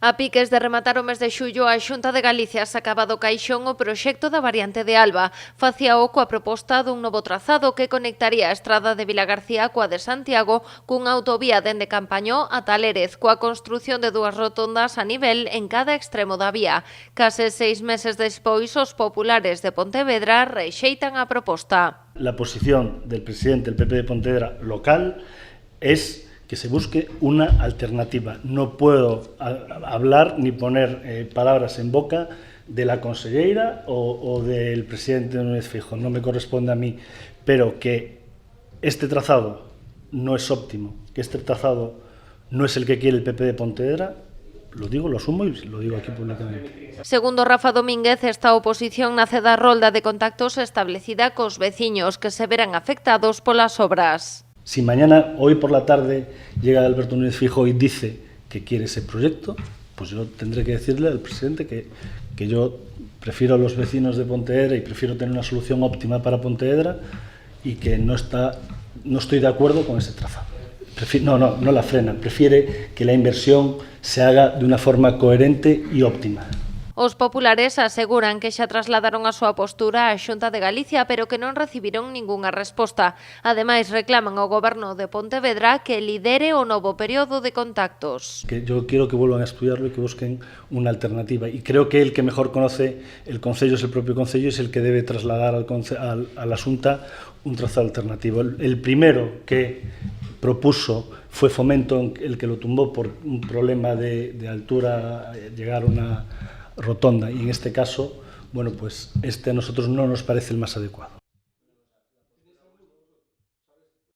A piques de rematar o mes de xullo, a Xunta de Galicia sacaba do caixón o proxecto da variante de Alba. Facía o coa proposta dun novo trazado que conectaría a estrada de Vilagarcía coa de Santiago cunha autovía dende Campañó ata Lérez, coa construción de dúas rotondas a nivel en cada extremo da vía. Case 6 meses despois, os populares de Pontevedra rexeitan a proposta. La posición del presidente del PP de Pontevedra local es que se busque una alternativa. No puedo hablar ni poner palabras en boca de la conselleira o del presidente Núñez Feijóo, no me corresponde a mí, pero que este trazado no es óptimo, que este trazado no es el que quiere el PP de Pontevedra, lo digo, lo asumo y lo digo aquí públicamente. Segundo Rafa Domínguez, esta oposición nace da rolda de contactos establecida cos veciños que se verán afectados polas obras. Si mañana, hoy por la tarde, llega Alberto Núñez Feijóo y dice que quiere ese proyecto, pues yo tendré que decirle al presidente que yo prefiero a los vecinos de Pontevedra y prefiero tener una solución óptima para Pontevedra y que no estoy de acuerdo con ese trazado. No la frena, prefiere que la inversión se haga de una forma coherente y óptima. Os populares aseguran que xa trasladaron a súa postura á Xunta de Galicia, pero que non recibiron ningunha resposta. Ademais, reclaman ao Goberno de Pontevedra que lidere o novo período de contactos. Yo quiero que vuelvan a estudiarlo y que busquen una alternativa. Y creo que el que mejor conoce el Concello es el propio Concello, es el que debe trasladar a la Xunta un trazado alternativo. El primero que propuso fue Fomento, el que lo tumbó por un problema de altura, llegar a una rotonda, y en este caso, bueno, pues a nosotros no nos parece el más adecuado.